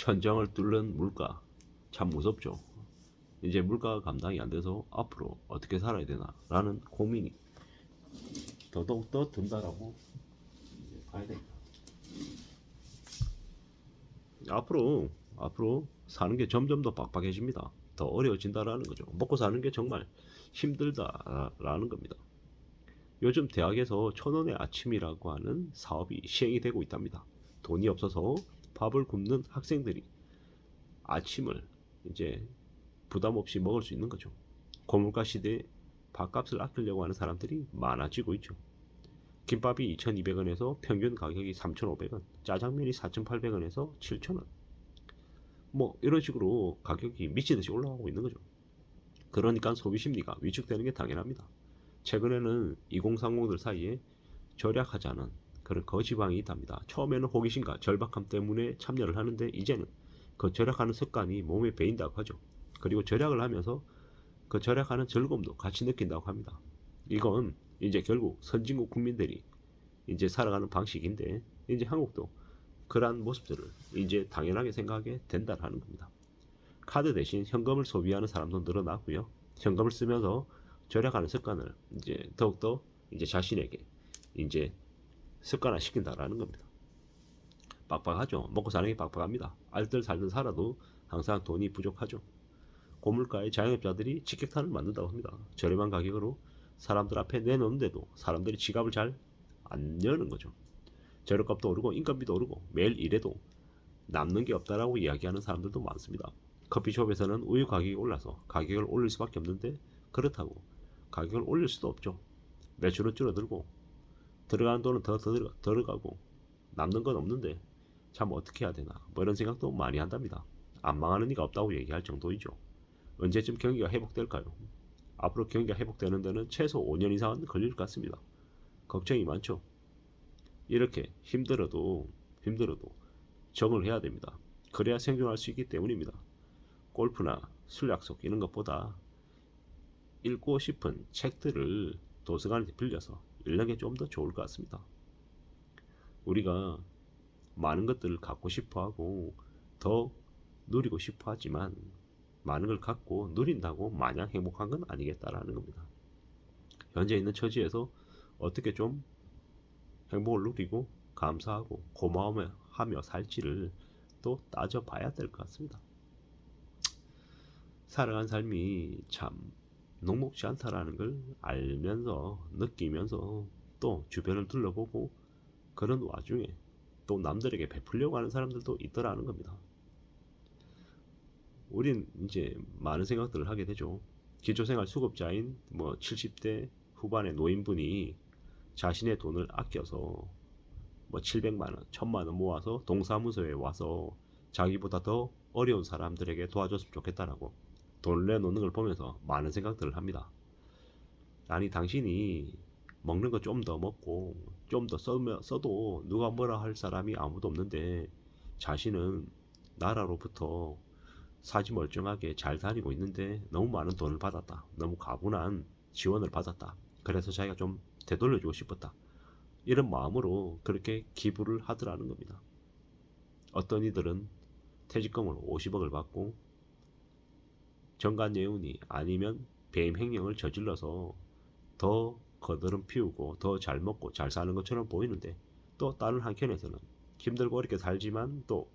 천정을 뚫는 물가 참 무섭죠. 이제 물가가 감당이 안 돼서 앞으로 어떻게 살아야 되나라는 고민이 더더욱 더 든다라고 봐야 됩니다. 앞으로 사는 게 점점 더 빡빡해집니다. 더 어려워진다라는 거죠. 먹고 사는 게 정말 힘들다라는 겁니다. 요즘 대학에서 1,000원의 아침이라고 하는 사업이 시행이 되고 있답니다. 돈이 없어서 밥을 굶는 학생들이 아침을 이제 부담 없이 먹을 수 있는 거죠. 고물가 시대에 밥값을 아끼려고 하는 사람들이 많아지고 있죠. 김밥이 2,200원에서 평균 가격이 3,500원, 짜장면이 4,800원에서 7,000원. 뭐 이런 식으로 가격이 미치듯이 올라가고 있는 거죠. 그러니까 소비 심리가 위축되는 게 당연합니다. 최근에는 2030들 사이에 절약하자는 그런 거지방이 있답니다. 처음에는 호기심과 절박함 때문에 참여를 하는데 이제는 그 절약하는 습관이 몸에 배인다고 하죠. 그리고 절약을 하면서 그 절약하는 즐거움도 같이 느낀다고 합니다. 이건 이제 결국 선진국 국민들이 이제 살아가는 방식인데 이제 한국도 그러한 모습들을 이제 당연하게 생각하게 된다는 겁니다. 카드 대신 현금을 소비하는 사람도 늘어나고요. 현금을 쓰면서 절약하는 습관을 이제 더욱더 이제 자신에게 이제 습관화 시킨다라는 겁니다. 빡빡하죠. 먹고 사는 게 빡빡합니다. 알뜰살뜰 살아도 항상 돈이 부족하죠. 고물가의 자영업자들이 직격탄을 맞는다고 합니다. 저렴한 가격으로 사람들 앞에 내놓는데도 사람들이 지갑을 잘 안 여는 거죠. 재료값도 오르고 인건비도 오르고 매일 일해도 남는 게 없다라고 이야기하는 사람들도 많습니다. 커피숍에서는 우유 가격이 올라서 가격을 올릴 수밖에 없는데 그렇다고 가격을 올릴 수도 없죠. 매출은 줄어들고 들어가는 돈은 더 들어가고 남는 건 없는데 참 어떻게 해야 되나 뭐 이런 생각도 많이 한답니다. 안 망하는 이가 없다고 얘기할 정도이죠. 언제쯤 경기가 회복될까요? 앞으로 경기가 회복되는 데는 최소 5년 이상은 걸릴 것 같습니다. 걱정이 많죠. 이렇게 힘들어도 정을 해야 됩니다. 그래야 생존할 수 있기 때문입니다. 골프나 술 약속 이런 것보다 읽고 싶은 책들을 도서관에서 빌려서 읽는 게 좀 더 좋을 것 같습니다. 우리가 많은 것들을 갖고 싶어 하고 더 누리고 싶어 하지만 많은 걸 갖고 누린다고 마냥 행복한 건 아니겠다라는 겁니다. 현재 있는 처지에서 어떻게 좀 행복을 누리고 감사하고 고마워하며 살지를 또 따져봐야 될 것 같습니다. 살아간 삶이 참 녹록지 않다라는 걸 알면서 느끼면서 또 주변을 둘러보고 그런 와중에 또 남들에게 베풀려고 하는 사람들도 있더라는 겁니다. 우린 이제 많은 생각들을 하게 되죠. 기초생활 수급자인 뭐 70대 후반의 노인분이 자신의 돈을 아껴서 뭐 700만 원, 1000만 원 모아서 동사무소에 와서 자기보다 더 어려운 사람들에게 도와줬으면 좋겠다라고 돈을 내놓는 걸 보면서 많은 생각들을 합니다. 아니 당신이 먹는 거 좀 더 먹고 좀 더 써도 누가 뭐라 할 사람이 아무도 없는데 자신은 나라로부터 사지 멀쩡하게 잘 다니고 있는데 너무 많은 돈을 받았다. 너무 가분한 지원을 받았다. 그래서 자기가 좀 되돌려주고 싶었다. 이런 마음으로 그렇게 기부를 하더라는 겁니다. 어떤 이들은 퇴직금을 50억을 받고 정관예우니 아니면 배임 횡령을 저질러서 더 거드름 피우고 더 잘 먹고 잘 사는 것처럼 보이는데 또 다른 한켠에서는 힘들고 어렵게 살지만 또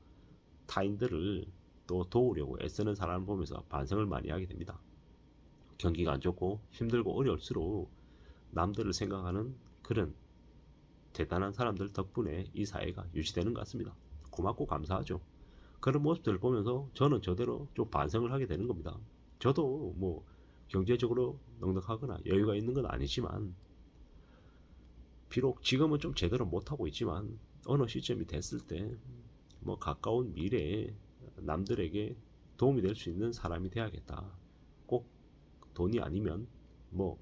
타인들을 또 도우려고 애쓰는 사람을 보면서 반성을 많이 하게 됩니다. 경기가 안 좋고 힘들고 어려울수록 남들을 생각하는 그런 대단한 사람들 덕분에 이 사회가 유지되는 것 같습니다. 고맙고 감사하죠. 그런 모습들을 보면서 저는 저대로 좀 반성을 하게 되는 겁니다. 저도 뭐 경제적으로 넉넉하거나 여유가 있는 건 아니지만 비록 지금은 좀 제대로 못하고 있지만 어느 시점이 됐을 때 뭐 가까운 미래에 남들에게 도움이 될 수 있는 사람이 돼야겠다. 꼭 돈이 아니면 뭐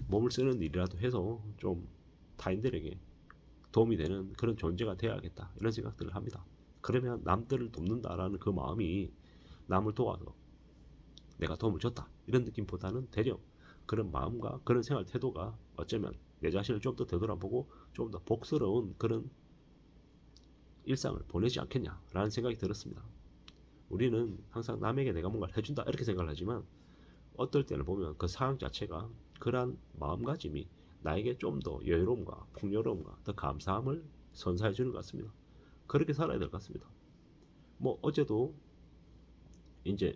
몸을 쓰는 일이라도 해서 좀 타인들에게 도움이 되는 그런 존재가 돼야겠다. 이런 생각들을 합니다. 그러면 남들을 돕는다라는 그 마음이 남을 도와서 내가 도움을 줬다. 이런 느낌보다는 되려 그런 마음과 그런 생활 태도가 어쩌면 내 자신을 좀 더 되돌아보고 좀 더 복스러운 그런 일상을 보내지 않겠냐라는 생각이 들었습니다. 우리는 항상 남에게 내가 뭔가를 해준다 이렇게 생각을 하지만 어떨 때는 보면 그 상황 자체가 그러한 마음가짐이 나에게 좀 더 여유로움과 풍요로움과 더 감사함을 선사해 주는 것 같습니다. 그렇게 살아야 될 것 같습니다. 뭐 어제도 이제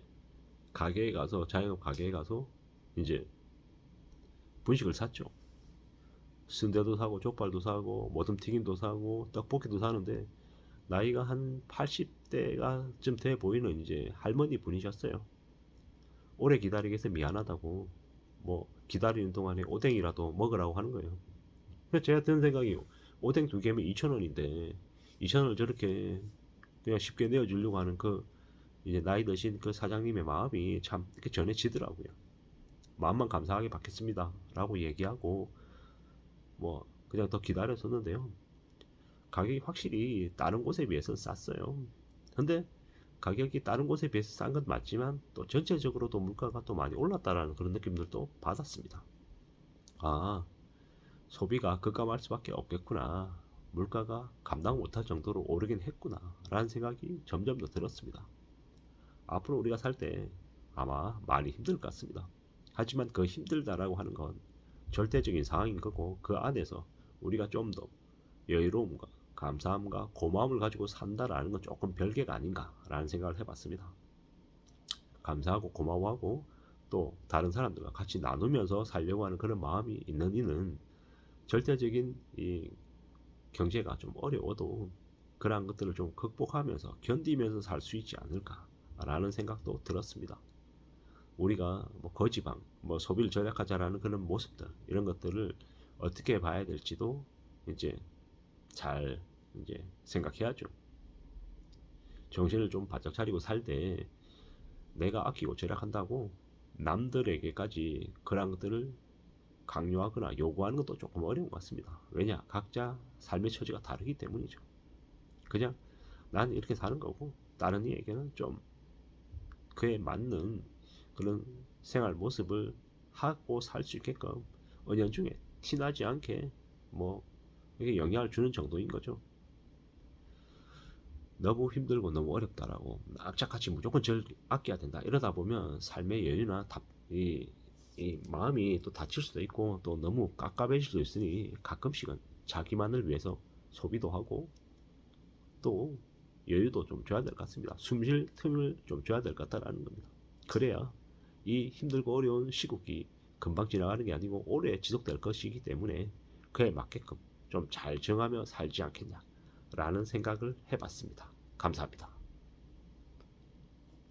가게에 가서 자영업 가게에 가서 이제 분식을 샀죠. 순대도 사고 족발도 사고 모듬튀김도 사고 떡볶이도 사는데 나이가 한 80대가 좀 돼 보이는 이제 할머니 분이셨어요. 오래 기다리게 해서 미안하다고 뭐 기다리는 동안에 오뎅이라도 먹으라고 하는 거예요. 그래서 제가 드는 생각이 오뎅 두 개면 2,000원인데 2,000원을 저렇게 그냥 쉽게 내어주려고 하는 그 이제 나이 드신 그 사장님의 마음이 참 이렇게 전해지더라고요. 마음만 감사하게 받겠습니다 라고 얘기하고 뭐 그냥 더 기다렸었는데요. 가격이 확실히 다른 곳에 비해서는 쌌어요. 근데 가격이 다른 곳에 비해서 싼 건 맞지만 또 전체적으로도 물가가 또 많이 올랐다라는 그런 느낌들도 받았습니다. 아, 소비가 급감할 수밖에 없겠구나. 물가가 감당 못할 정도로 오르긴 했구나. 라는 생각이 점점 더 들었습니다. 앞으로 우리가 살 때 아마 많이 힘들 것 같습니다. 하지만 그 힘들다라고 하는 건 절대적인 상황인 거고 그 안에서 우리가 좀 더 여유로움과 감사함과 고마움을 가지고 산다라는 건 조금 별개가 아닌가라는 생각을 해봤습니다. 감사하고 고마워하고 또 다른 사람들과 같이 나누면서 살려고 하는 그런 마음이 있는 이는 절대적인 이 경제가 좀 어려워도 그러한 것들을 좀 극복하면서 견디면서 살 수 있지 않을까라는 생각도 들었습니다. 우리가 뭐 거지방, 뭐 소비를 절약하자라는 그런 모습들 이런 것들을 어떻게 봐야 될지도 이제 잘 이제 생각해야죠. 정신을 좀 바짝 차리고 살 때 내가 아끼고 절약한다고 남들에게까지 그런 것들을 강요하거나 요구하는 것도 조금 어려운 것 같습니다. 왜냐? 각자 삶의 처지가 다르기 때문이죠. 그냥 난 이렇게 사는 거고 다른 이에게는 좀 그에 맞는 그런 생활 모습을 하고 살 수 있게끔 은연중에 티나지 않게 뭐 이게 영향을 주는 정도인 거죠. 너무 힘들고 너무 어렵다라고 악착같이 무조건 절 아껴야 된다 이러다 보면 삶의 여유나 이 마음이 또 다칠 수도 있고 또 너무 깝깝해질 수도 있으니 가끔씩은 자기만을 위해서 소비도 하고 또 여유도 좀 줘야 될 것 같습니다. 숨 쉴 틈을 좀 줘야 될 것 같다라는 겁니다. 그래야 이 힘들고 어려운 시국이 금방 지나가는 게 아니고 오래 지속될 것이기 때문에 그에 맞게끔 좀 잘 정하며 살지 않겠냐라는 생각을 해봤습니다. 감사합니다.